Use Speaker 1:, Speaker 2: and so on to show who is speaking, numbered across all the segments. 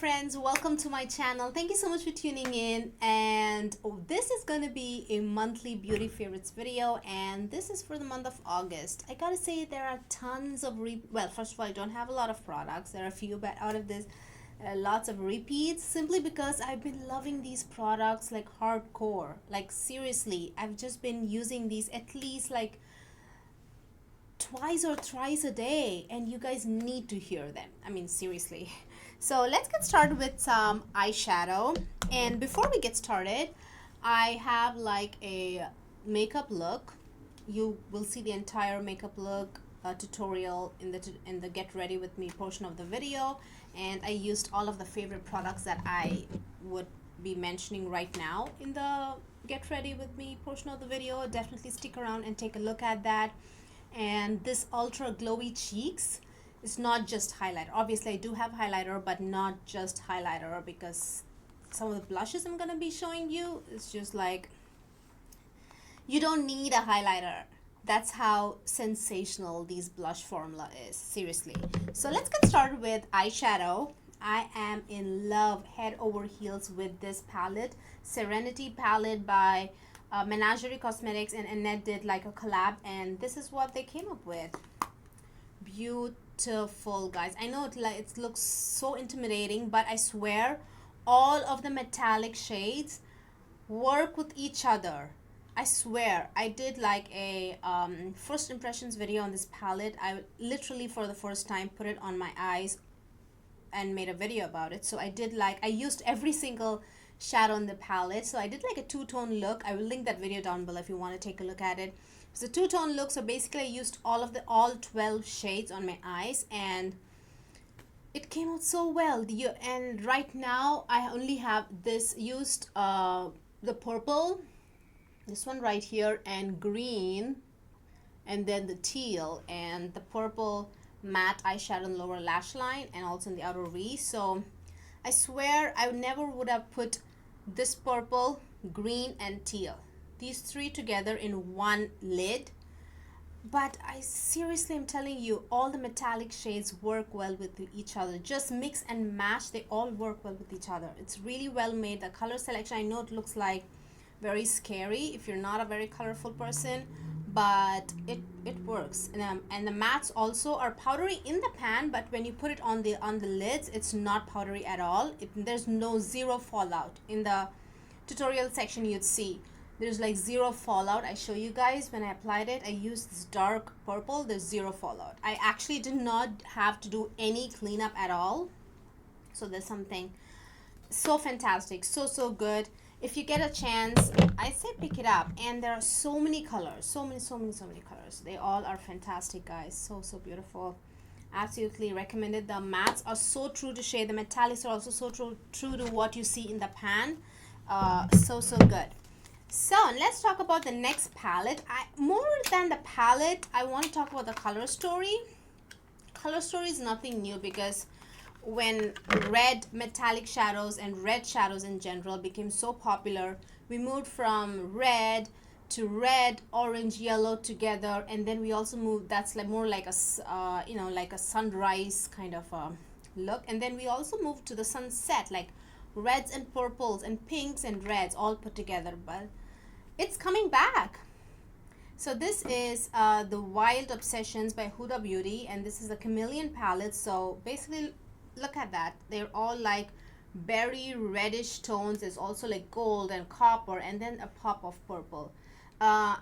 Speaker 1: friends, welcome to my channel. Thank you so much for tuning in, and this is going to be a monthly beauty favorites video, and this is for the month of August. I gotta say there are tons of well, first of all, I don't have a lot of products. There are a few, but out of this lots of repeats, simply because I've been loving these products like hardcore. Like seriously, I've just been using these at least like twice or thrice a day, and you guys need to hear them. I mean, seriously. So let's get started with some eyeshadow. And before we get started, I have like a makeup look. You will see the entire makeup look tutorial in the get ready with me portion of the video, and I used all of the favorite products that I would be mentioning right now in the get ready with me portion of the video. Definitely stick around and take a look at that. And this ultra glowy cheeks, it's not just highlighter. Obviously I do have highlighter, but not just highlighter, because some of the blushes I'm gonna be showing you, it's just like you don't need a highlighter. That's how sensational these blush formula is, seriously. So let's get started with eyeshadow. I am in love head over heels with this palette, Serenity palette by Menagerie Cosmetics, and Annette did like a collab, and this is what they came up with. Beautiful, guys. I know it looks so intimidating, but I swear all of the metallic shades work with each other. I swear. I did like a first impressions video on this palette. I literally for the first time put it on my eyes and made a video about it. So I used every single shadow in the palette. So I did like a two-tone look. I will link that video down below if you want to take a look at it. So two-tone look. So basically I used all 12 shades on my eyes, and it came out so well. And right now I only have this used the purple, this one right here, and green, and then the teal and the purple matte eyeshadow in the lower lash line and also in the outer V. So I swear I never would have put this purple, green, and teal, these three together in one lid. But I seriously am telling you, all the metallic shades work well with each other. Just mix and match, they all work well with each other. It's really well made. The color selection, I know it looks like very scary if you're not a very colorful person, but it works. And the mattes also are powdery in the pan, but when you put it on the lids, it's not powdery at all. There's zero fallout. In the tutorial section you'd see there's like zero fallout. I show you guys when I applied it. I used this dark purple. There's zero fallout. I actually did not have to do any cleanup at all. So there's something so fantastic, so good. If you get a chance, I say pick it up. And there are so many colors, so many colors. They all are fantastic, guys. So beautiful. Absolutely recommended. The mattes are so true to shade. The metallics are also so true to what you see in the pan. So good. So let's talk about the next palette. More than the palette, I want to talk about the color story. Color story is nothing new, because when red metallic shadows and red shadows in general became so popular, we moved from red to red, orange, yellow together, and then we also moved, that's like more like a like a sunrise kind of look, and then we also moved to the sunset, like reds and purples and pinks and reds all put together. But it's coming back. So this is the Wild Obsessions by Huda Beauty, and this is a Chameleon palette. So basically, look at that. They're all like berry reddish tones. There's also like gold and copper, and then a pop of purple. I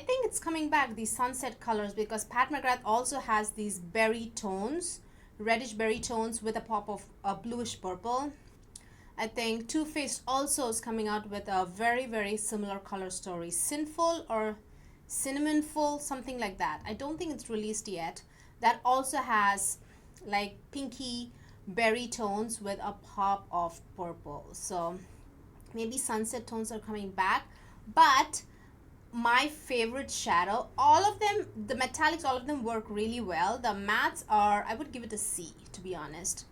Speaker 1: think it's coming back, these sunset colors, because Pat McGrath also has these berry tones, reddish berry tones with a pop of bluish purple. I think Too Faced also is coming out with a very similar color story. Sinful or Cinnamonful, something like that. I don't think it's released yet. That also has like pinky berry tones with a pop of purple. So maybe sunset tones are coming back. But my favorite shadow, all of them, the metallics, all of them work really well. The mattes are, I would give it a C, to be honest.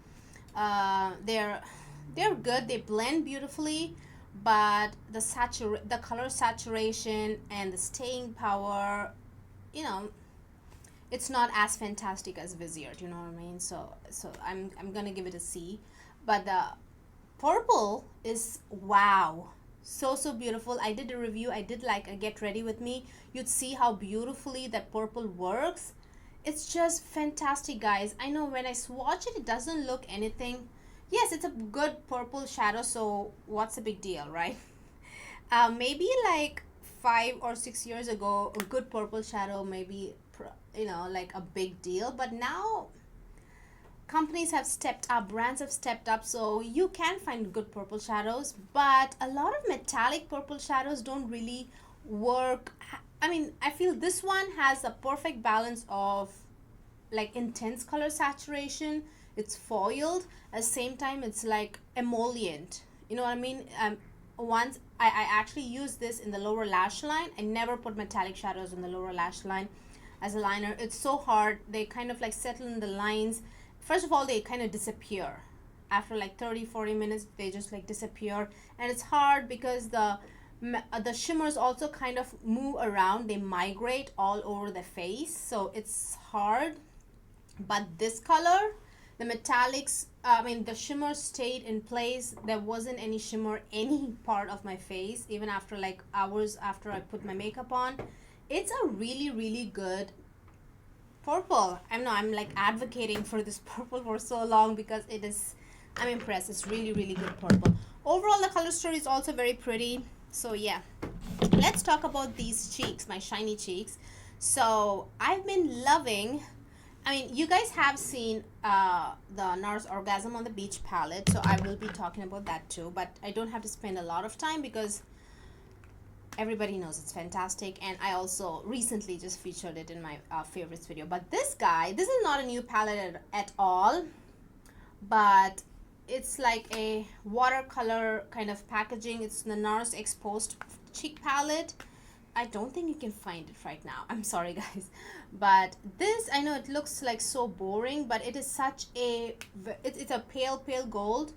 Speaker 1: They're good. They blend beautifully, but the color saturation and the staying power, it's not as fantastic as Vizier. Do you know what I mean? So I'm gonna give it a C. But the purple is wow, so beautiful. I did a review, I did like a get ready with me. You'd see how beautifully that purple works. It's just fantastic, guys. I know when I swatch it, it doesn't look anything. Yes, it's a good purple shadow, so what's the big deal, right? Maybe like 5 or 6 years ago, a good purple shadow maybe, like a big deal. But now companies have stepped up, brands have stepped up, so you can find good purple shadows. But a lot of metallic purple shadows don't really work. I mean, I feel this one has a perfect balance of like intense color saturation. It's foiled at the same time, it's like emollient, you know what I mean. Once I actually use this in the lower lash line. I never put metallic shadows in the lower lash line as a liner. It's so hard. They kind of like settle in the lines. First of all, they kind of disappear after like 30-40 minutes. They just like disappear, and it's hard because the shimmers also kind of move around. They migrate all over the face, so it's hard. But this color, the metallics, I mean the shimmer stayed in place. There wasn't any shimmer any part of my face, even after like hours after I put my makeup on. It's a really good purple. I'm like advocating for this purple for so long because it is, I'm impressed. It's really good purple. Overall, the color story is also very pretty. So yeah, let's talk about these cheeks, my shiny cheeks. So I've been loving, I mean, you guys have seen the Nars Orgasm on the Beach palette, so I will be talking about that too. But I don't have to spend a lot of time because everybody knows it's fantastic, and I also recently just featured it in my favorites video. But this guy, this is not a new palette at all, but it's like a watercolor kind of packaging. It's the Nars Exposed Cheek Palette. I don't think you can find it right now. I'm sorry, guys. But this, I know it looks like so boring, but it is such a, it's a pale gold,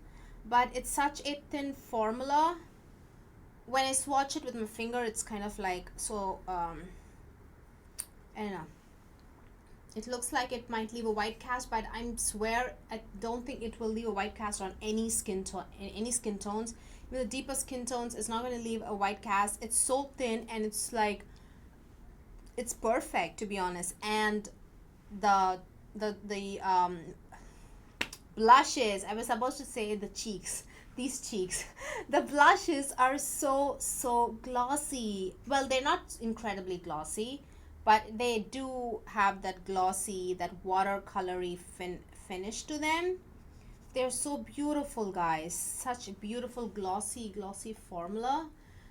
Speaker 1: but it's such a thin formula. When I swatch it with my finger, it's kind of like so, I don't know. It looks like it might leave a white cast, but I swear I don't think it will leave a white cast on any skin tone, any skin tones. With the deeper skin tones, it's not going to leave a white cast. It's so thin, and it's like, it's perfect, to be honest. And the blushes, I was supposed to say the cheeks, these cheeks, the blushes are so glossy. Well, they're not incredibly glossy, but they do have that glossy, that watercolory finish to them. They're so beautiful, guys. Such a beautiful glossy formula.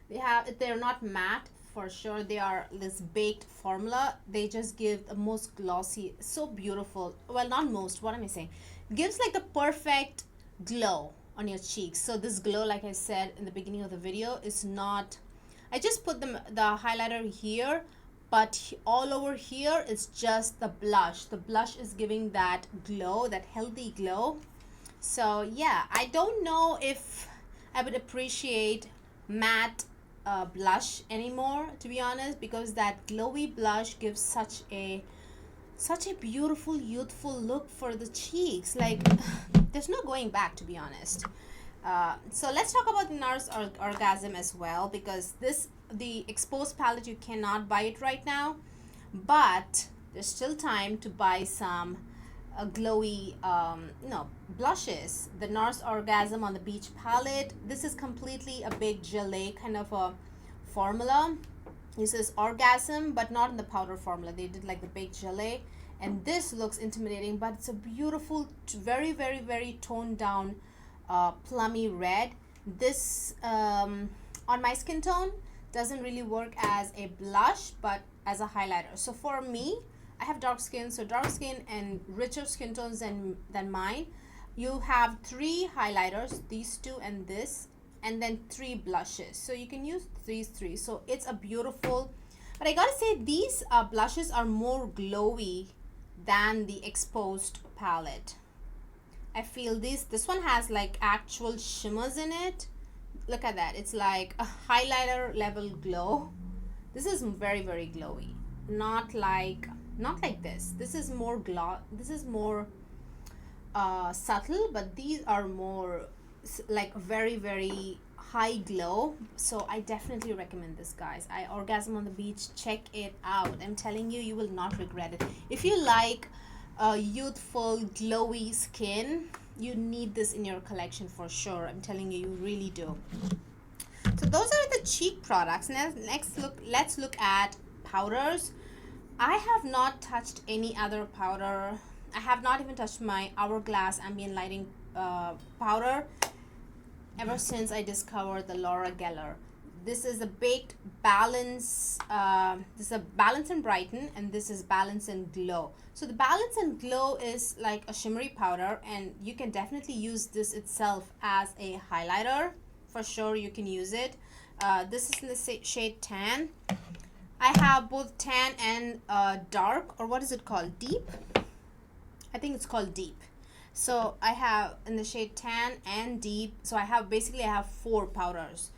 Speaker 1: They're not matte for sure. They are this baked formula. They just give the most glossy, so beautiful. Well, not most, what am I saying? Gives like the perfect glow on your cheeks. So this glow, like I said in the beginning of the video, is not, I just put the highlighter here, but all over here is just the blush. The blush is giving that glow, that healthy glow. So yeah, I don't know if I would appreciate matte blush anymore, to be honest, because that glowy blush gives such a beautiful, youthful look for the cheeks. Like, there's no going back, to be honest. So let's talk about the Nars Orgasm as well, because the Exposed palette, you cannot buy it right now, but there's still time to buy some glowy blushes. The Nars Orgasm on the Beach palette, this is completely a big gelée kind of a formula. This is Orgasm, but not in the powder formula. They did like the baked gelée, and this looks intimidating, but it's a beautiful, very toned down plummy red. This on my skin tone doesn't really work as a blush, but as a highlighter. So for me, I have dark skin, so dark skin and richer skin tones than mine. You have 3 highlighters, these 2 and this, and then 3 blushes. So you can use these 3. So it's a beautiful, but I gotta say these blushes are more glowy than the Exposed palette. I feel this one has like actual shimmers in it. Look at that. It's like a highlighter level glow. This is very glowy. Not like this. This is more subtle, but these are more like very high glow. So I definitely recommend this, guys. I Orgasm on the Beach, check it out. I'm telling you, you will not regret it. If you like youthful glowy skin, you need this in your collection for sure. I'm telling you, you really do. So those are the cheek products. Next let's look at powders. I have not touched any other powder. I have not even touched my Hourglass Ambient Lighting powder ever since I discovered the Laura Geller. This is a baked balance. This is a balance and brighten, and this is balance and glow. So the balance and glow is like a shimmery powder, and you can definitely use this itself as a highlighter. For sure, you can use it. This is in the shade tan. I have both tan and dark, or what is it called? Deep? I think it's called deep. So I have in the shade tan and deep. So I have 4 powders,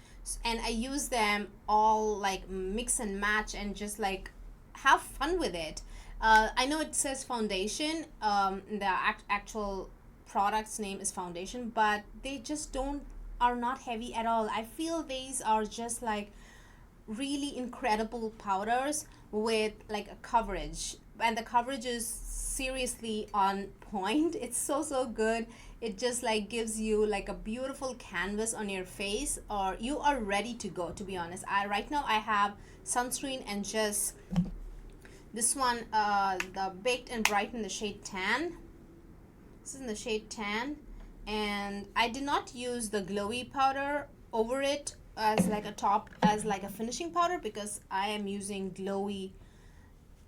Speaker 1: and I use them all like mix and match and just like have fun with it. I know it says foundation. The actual product's name is foundation, but they just are not heavy at all. I feel these are just like really incredible powders with like a coverage, and the coverage is seriously on point. It's so good. It just like gives you like a beautiful canvas on your face, or you are ready to go, to be honest. Right now I have sunscreen and just this one, the Baked and Brighten, the shade tan. This is in the shade tan, and I did not use the glowy powder over it as like a finishing powder, because I am using glowy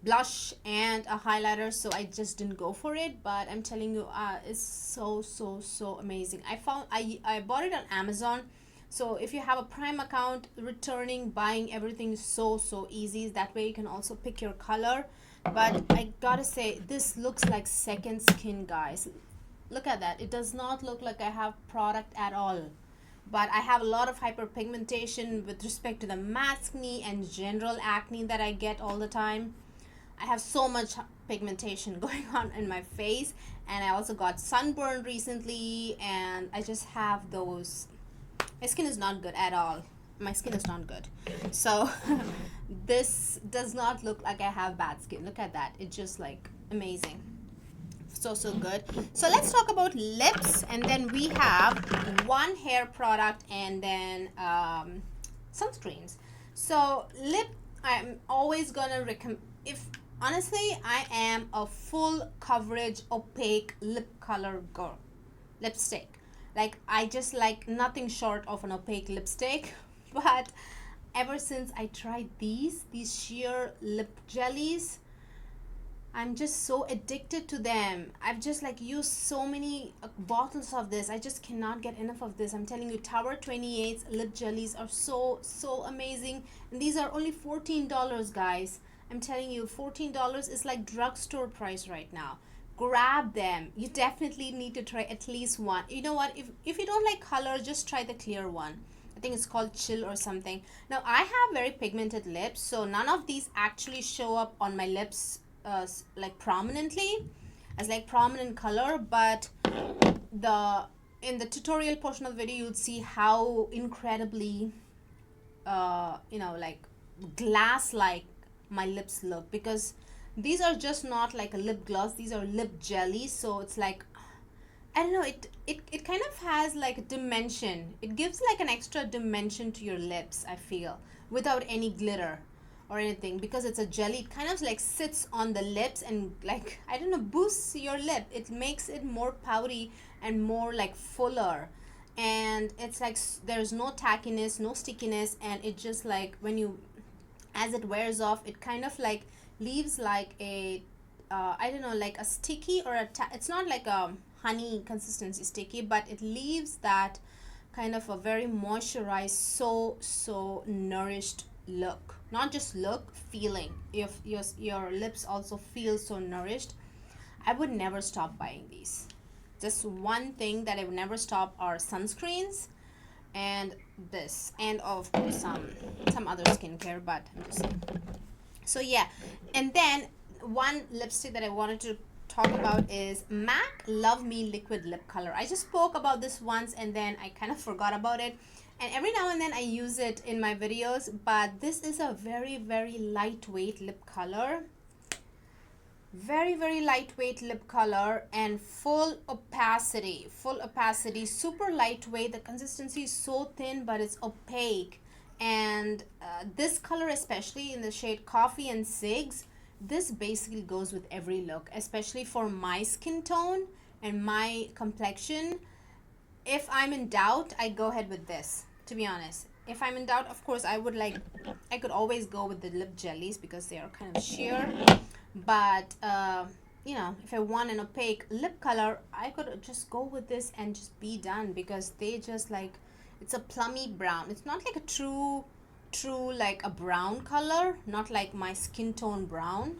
Speaker 1: blush and a highlighter, so I just didn't go for it. But I'm telling you, it's so amazing. I bought it on Amazon. So if you have a Prime account, returning, buying everything is so easy. That way you can also pick your color. But I gotta say, this looks like second skin, guys. Look at that. It does not look like I have product at all. But I have a lot of hyperpigmentation with respect to the maskne and general acne that I get all the time. I have so much pigmentation going on in my face, and I also got sunburn recently, and I just have those. My skin is not good at all. My skin is not good. So this does not look like I have bad skin. Look at that. It's just like amazing. So good. So let's talk about lips, and then we have one hair product, and then sunscreens. So lip, I'm always gonna recommend, if honestly, I am a full coverage opaque lip color girl. Lipstick, like I just like nothing short of an opaque lipstick. But ever since I tried these sheer lip jellies, I'm just so addicted to them. I've just like used so many bottles of this. I just cannot get enough of this. I'm telling you, Tower 28's lip jellies are so amazing, and these are only $14, guys. I'm telling you, $14 is like drugstore price right now. Grab them. You definitely need to try at least one. You know what? If you don't like color, just try the clear one. I think it's called Chill or something. Now I have very pigmented lips, so none of these actually show up on my lips like prominently as like prominent color, but in the tutorial portion of the video you'll see how incredibly like glass like my lips look, because these are just not like a lip gloss, these are lip jellies. So it's like, I don't know, it kind of has like a dimension. It gives like an extra dimension to your lips, I feel, without any glitter or anything, because it's a jelly. It kind of like sits on the lips and like, I don't know, boosts your lip. It makes it more pouty and more like fuller, and it's like there's no tackiness, no stickiness, and it just like when you, as it wears off, it kind of like leaves like a I don't know, like a sticky or it's not like a honey consistency sticky, but it leaves that kind of a very moisturized, so nourished look. Not just look, feeling. If your lips also feel so nourished. I would never stop buying these. Just one thing that I would never stop are sunscreens and this, and of course some other skincare, but I'm just saying. So yeah, and then one lipstick that I wanted to talk about is MAC Love Me Liquid Lip Color. I just spoke about this once and then I kind of forgot about it. And every now and then I use it in my videos, but this is a very, very lightweight lip color. Very, very lightweight lip color and full opacity, super lightweight. The consistency is so thin, but it's opaque. And this color, especially in the shade Coffee and Cigs, this basically goes with every look, especially for my skin tone and my complexion. If I'm in doubt, I go ahead with this, to be honest. If I'm in doubt, of course, I could always go with the Lip Jellies because they are kind of sheer. But you know, if I want an opaque lip color, I could just go with this and just be done, because they just like, it's a plummy brown. It's not like a true like a brown color, not like my skin tone brown,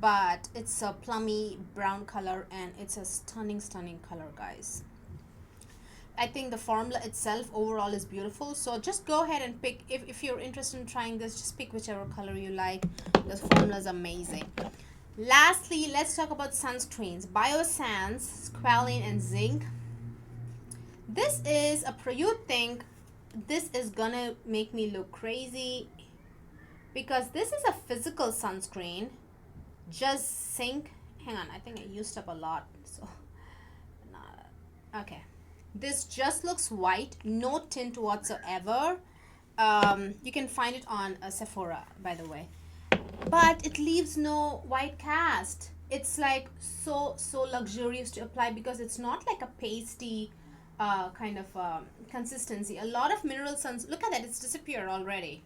Speaker 1: but it's a plummy brown color and it's a stunning color, guys. I think the formula itself overall is beautiful. So just go ahead and pick, if you're interested in trying this, just pick whichever color you like. The formula is amazing. Lastly, let's talk about sunscreens. Biosands, Squalane, and Zinc. This is you think this is gonna make me look crazy, because this is a physical sunscreen. Just Zinc. Hang on, I think I used up a lot. So, okay. This just looks white, no tint whatsoever. You can find it on Sephora, by the way. But it leaves no white cast. It's like so luxurious to apply, because it's not like a pasty kind of consistency. A lot of mineral suns, look at that, it's disappeared already.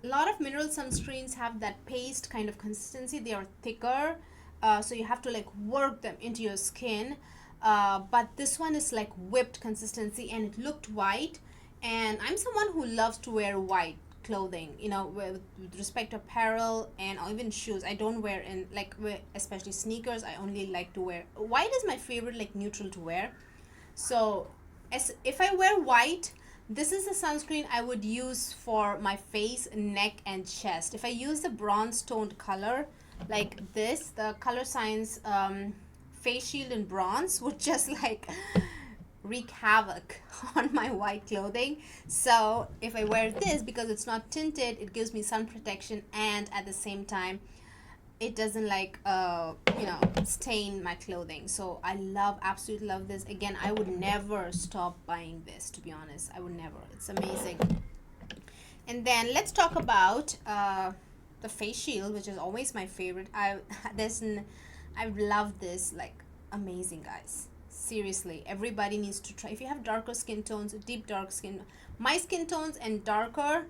Speaker 1: A lot of mineral sunscreens have that paste kind of consistency. They are thicker, so you have to like work them into your skin. But this one is like whipped consistency and it looked white. And I'm someone who loves to wear white clothing, you know, with respect to apparel and even shoes. I don't wear in like, especially sneakers, I only like to wear white. Is my favorite like neutral to wear. So if I wear white, this is the sunscreen I would use for my face, neck, and chest. If I use the bronze toned color like this, the Colorescience face shield in bronze would just like wreak havoc on my white clothing. So if I wear this, because it's not tinted, it gives me sun protection, and at the same time it doesn't like you know, stain my clothing. So I absolutely love this. Again, I would never stop buying this, to be honest. I would never. It's amazing. And then let's talk about the face shield, which is always my favorite. I love this, like, amazing, guys. Seriously, everybody needs to try. If you have darker skin tones, deep dark skin, my skin tones and darker,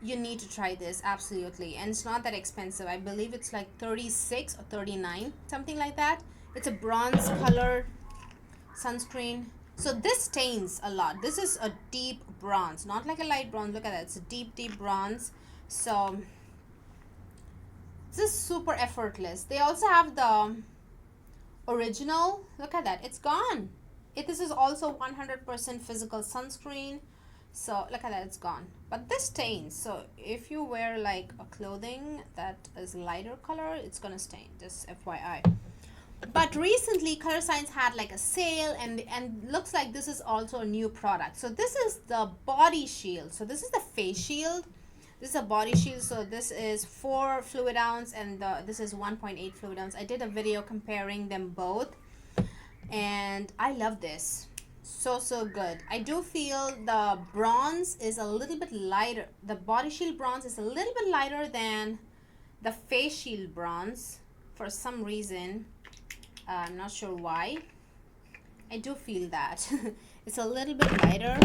Speaker 1: you need to try this, absolutely. And it's not that expensive. I believe it's like 36 or 39, something like that. It's a bronze color sunscreen. So this stains a lot. This is a deep bronze, not like a light bronze. Look at that, it's a deep bronze. So this is super effortless. They also have the original. Look at that, it's gone. This is also 100% physical sunscreen. So look at that, it's gone. But this stains. So if you wear like a clothing that is lighter color, it's gonna stain, just FYI. But recently Colorescience had like a sale, and looks like this is also a new product. So this is the body shield. So this is the face shield. This is a body shield. So this is 4 fluid ounce and this is 1.8 fluid ounce. I did a video comparing them both, and I love this. So good. I do feel the bronze is a little bit lighter. The body shield bronze is a little bit lighter than the face shield bronze for some reason. I'm not sure why. I do feel that. It's a little bit lighter,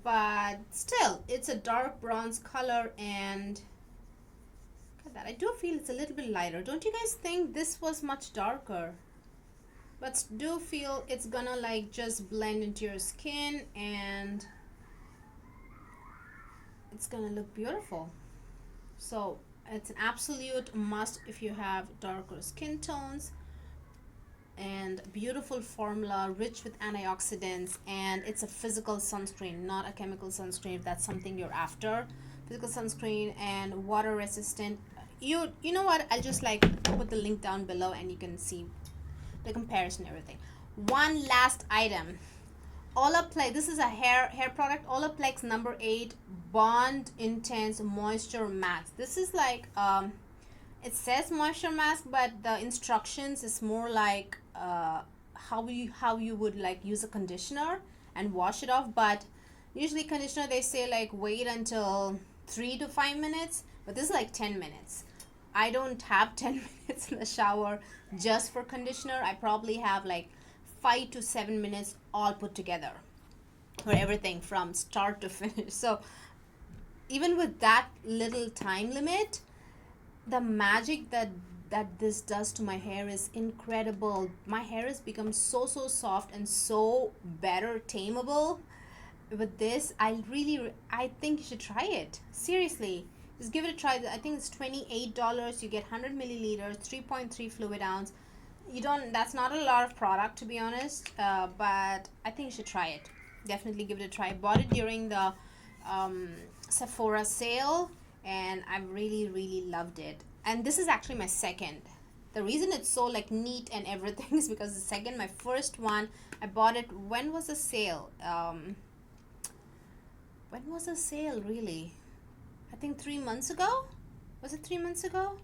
Speaker 1: but still it's a dark bronze color, and look at that. I do feel it's a little bit lighter. Don't you guys think this was much darker? But do feel it's gonna like just blend into your skin, and it's gonna look beautiful. So it's an absolute must if you have darker skin tones. And beautiful formula, rich with antioxidants, and it's a physical sunscreen, not a chemical sunscreen, if that's something you're after. Physical sunscreen and water resistant. you know what, I'll just like put the link down below and you can see the comparison, everything. One last item, Olaplex. This is a hair product, Olaplex number 8 Bond Intense Moisture Mask. This is like it says moisture mask, but the instructions is more like how you would like use a conditioner and wash it off. But usually conditioner, they say like wait until 3 to 5 minutes, but this is like 10 minutes. I don't have 10 minutes in the shower just for conditioner. I probably have like 5 to 7 minutes all put together for everything from start to finish. So even with that little time limit, the magic that this does to my hair is incredible. My hair has become so soft and so better tameable with this. I think you should try it, seriously. Just give it a try. I think it's $28. You get 100 milliliters, 3.3 fluid ounce. That's not a lot of product, to be honest, but I think you should try it. Definitely give it a try. I bought it during the Sephora sale, and I really loved it. And this is actually my second. The reason it's so like neat and everything is because the second, my first one, I bought it, when was the sale? When was the sale, really? I think 3 months ago. Was it 3 months ago?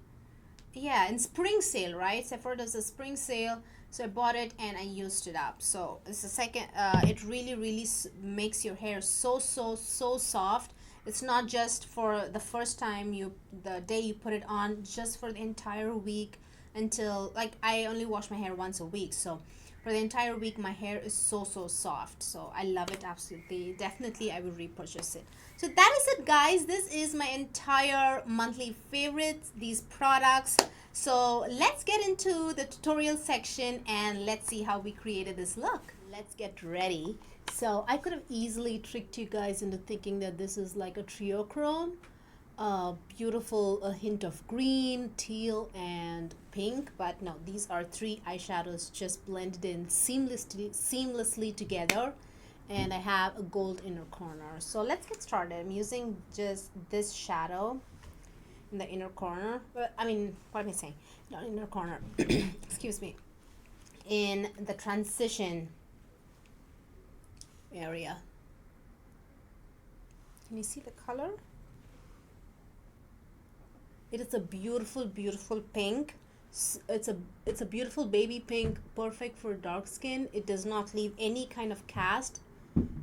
Speaker 1: Yeah, in spring sale, right? Sephora does a spring sale, so I bought it and I used it up. So it's the second. It really makes your hair so soft. It's not just for the first time, the day you put it on, just for the entire week, until like I only wash my hair once a week, so for the entire week my hair is so soft. So I love it, absolutely. Definitely I will repurchase it. So that is it, guys. This is my entire monthly favorites, these products. So let's get into the tutorial section and let's see how we created this look. Let's get ready. So I could have easily tricked you guys into thinking that this is like a triochrome, beautiful, a hint of green, teal, and pink. But no, these are 3 eyeshadows just blended in seamlessly together. And I have a gold inner corner. So let's get started. I'm using just this shadow in the inner corner. I mean, what am I saying? Not inner corner. Excuse me. In the transition area. Can you see the color? It is a beautiful pink. It's a beautiful baby pink, perfect for dark skin. It does not leave any kind of cast.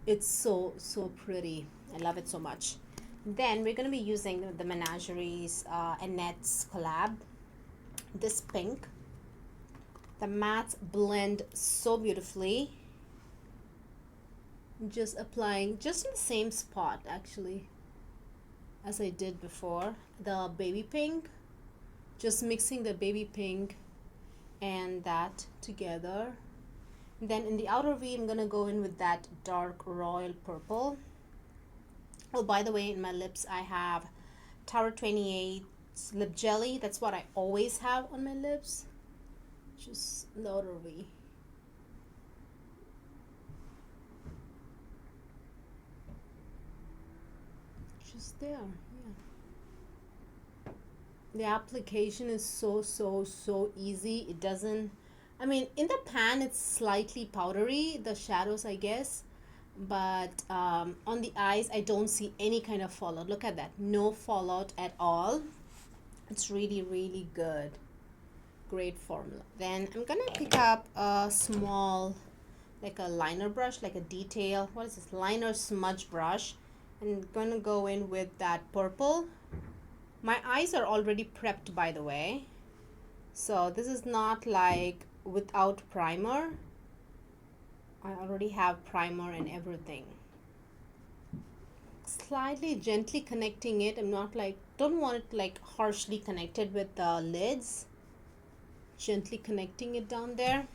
Speaker 1: It's so pretty. I love it so much. Then we're going to be using the Menagerie's Annette's collab. This pink. The mattes blend so beautifully. Just applying just in the same spot actually as I did before. The baby pink. Just mixing the baby pink and that together. Then in the outer V, I'm going to go in with that dark royal purple. Oh, by the way, in my lips, I have Tower 28 Lip Jelly. That's what I always have on my lips. Just the outer V. Just there, yeah. The application is so easy. It doesn't, I mean, in the pan it's slightly powdery, the shadows, I guess, but on the eyes I don't see any kind of fallout. Look at that, no fallout at all. It's really good. Great formula. Then I'm gonna pick up a small, like a liner brush, like a detail, what is this, liner smudge brush, and I'm gonna go in with that purple. My eyes are already prepped, by the way, so this is not like without primer. I already have primer and everything. Slightly gently connecting it. I'm not like, don't want it like harshly connected with the lids. Gently connecting it down there.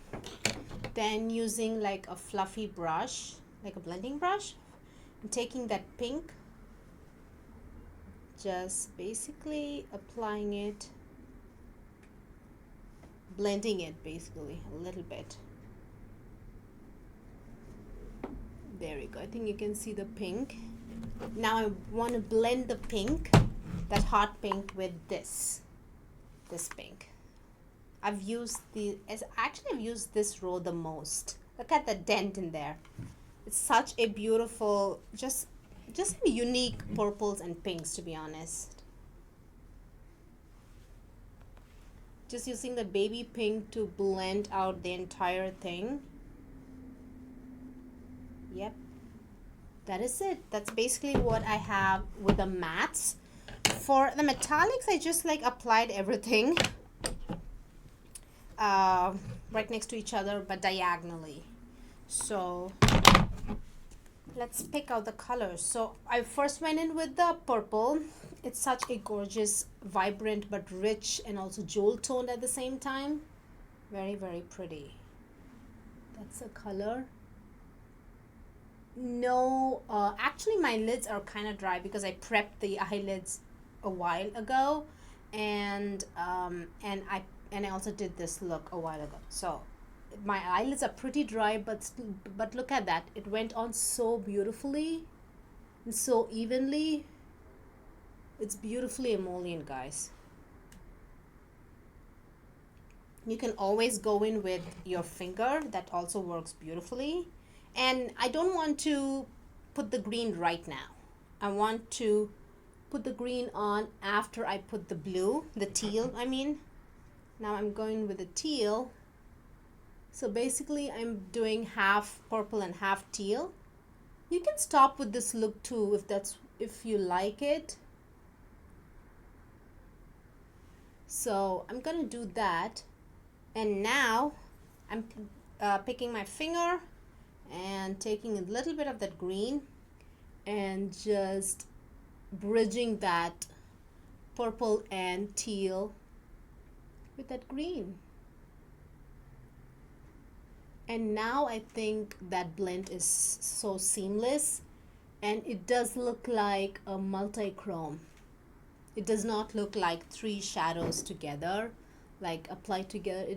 Speaker 1: Then using like a fluffy brush, like a blending brush, and taking that pink, just basically applying it, blending it basically a little bit. There we go. I think you can see the pink. Now I want to blend the pink, that hot pink, with this. this pink. I've used I've used this row the most. Look at the dent in there. It's such a beautiful, just unique purples and pinks, to be honest. Just using the baby pink to blend out the entire thing. Yep, that is it. That's basically what I have with the mattes. For the metallics, I just like applied everything right next to each other, but diagonally. So let's pick out the colors. So I first went in with the purple. It's such a gorgeous, vibrant, but rich and also jewel toned at the same time. Very, very pretty. That's a color. No, actually my lids are kind of dry because I prepped the eyelids a while ago, and I also did this look a while ago. So my eyelids are pretty dry, but look at that. It went on so beautifully and so evenly. It's beautifully emollient, guys. You can always go in with your finger. That also works beautifully. And I don't want to put the green right now. I want to put the green on after I put the blue, the teal, I mean. Now I'm going with the teal. So basically I'm doing half purple and half teal. You can stop with this look too if you like it. So I'm gonna do that. And now I'm picking my finger and taking a little bit of that green and just bridging that purple and teal with that green. And now I think that blend is so seamless, and it does look like a multi-chrome. It does not look like three shadows together, like applied together.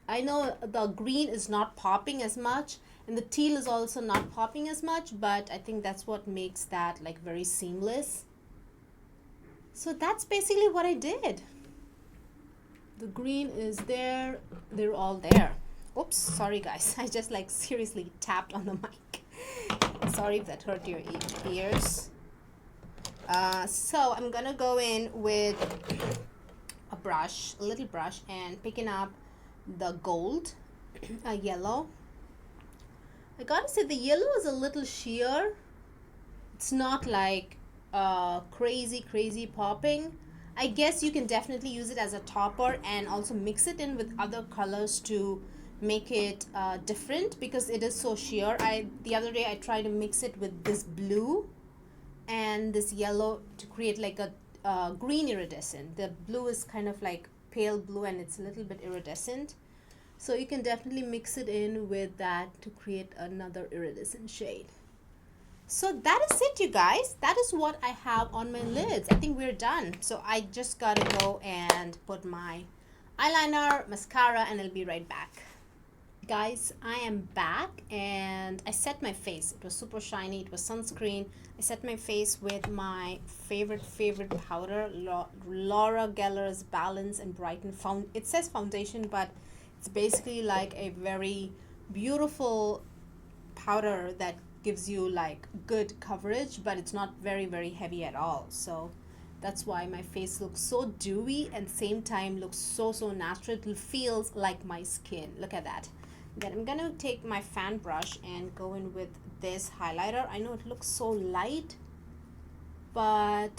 Speaker 1: I know the green is not popping as much, and the teal is also not popping as much, but I think that's what makes that like very seamless. So that's basically what I did. The green is there. They're all there. Oops, sorry guys. I just like seriously tapped on the mic. Sorry if that hurt your ears. So I'm gonna go in with a brush, a little brush, and picking up the gold, yellow. I gotta say the yellow is a little sheer. It's not like crazy popping. I guess you can definitely use it as a topper and also mix it in with other colors to make it different, because it is so sheer. The other day I tried to mix it with this blue and this yellow to create like a green iridescent. The blue is kind of like pale blue and it's a little bit iridescent. So you can definitely mix it in with that to create another iridescent shade. So that is it, you guys. That is what I have on my lids. I think we're done. So I just gotta go and put my eyeliner, mascara, and I'll be right back. Guys, I am back and I set my face. It was super shiny. It was sunscreen. I set my face with my favorite powder, Laura Geller's Balance and Brighten. It says foundation, but it's basically like a very beautiful powder that gives you like good coverage, but it's not very heavy at all. So that's why my face looks so dewy and same time looks so natural. It feels like my skin. Look at that. Then I'm gonna take my fan brush and go in with this highlighter. I know it looks so light, but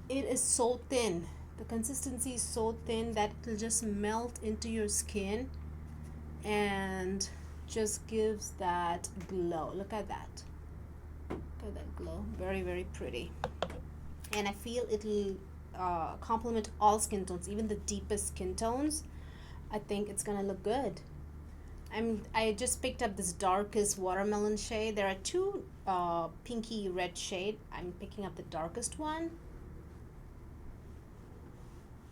Speaker 1: it is so thin. The consistency is so thin that it'll just melt into your skin and just gives that glow. Look at that. Look at that glow. Very pretty. And I feel it'll complement all skin tones, even the deepest skin tones. I think it's gonna look good. I just picked up this darkest watermelon shade. There are two pinky red shade. I'm picking up the darkest one.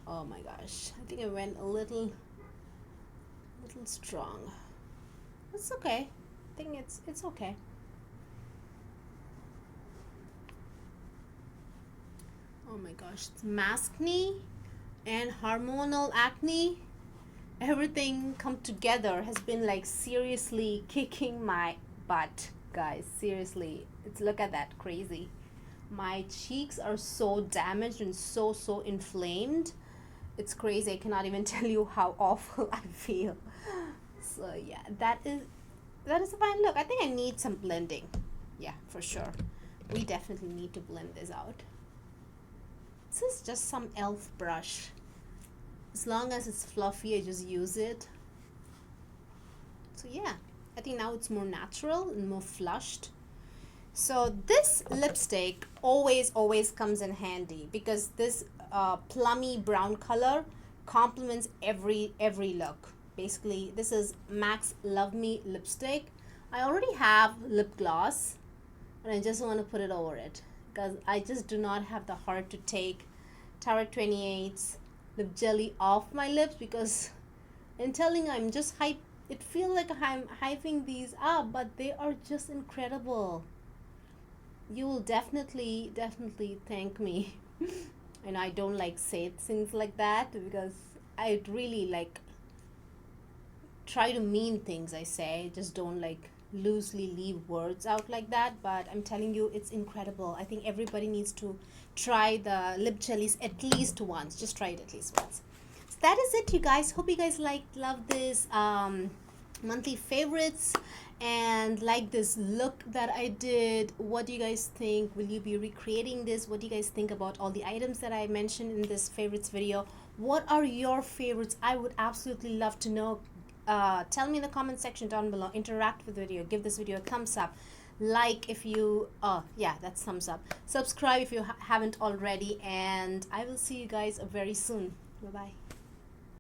Speaker 1: Oh my gosh, I think I went a little strong. It's okay. I think it's okay. Oh my gosh, it's Maskne And hormonal acne, everything come together has been like seriously kicking my butt, guys. Seriously, it's, look at that, crazy. My cheeks are so damaged and so inflamed. It's crazy. I cannot even tell you how awful I feel. So yeah, that is a fine look. I think I need some blending. Yeah, for sure. We definitely need to blend this out. This is just some elf brush. As long as it's fluffy, I just use it. So yeah, I think now it's more natural and more flushed. So this lipstick always comes in handy because this plummy brown color complements every look. Basically, this is MAC's Love Me lipstick. I already have lip gloss and I just want to put it over it because I just do not have the heart to take Tower 28's lip jelly off my lips, because in telling you, I'm just hype. It feels like I'm hyping these up, but they are just incredible. You will definitely thank me. And I don't like say things like that because I really like try to mean things I say. Just don't like loosely leave words out like that. But I'm telling you, it's incredible. I think everybody needs to try the lip jellies at least once. Just try it at least once. So that is it, you guys. Hope you guys love this monthly favorites and like this look that I did. What do you guys think? Will you be recreating this? What do you guys think about all the items that I mentioned in this favorites video? What are your favorites? I would absolutely love to know. Tell me in the comment section down below. Interact with the video. Give this video a thumbs up. Like if you yeah, that's thumbs up. Subscribe if you haven't already, and I will see you guys very soon. Bye bye.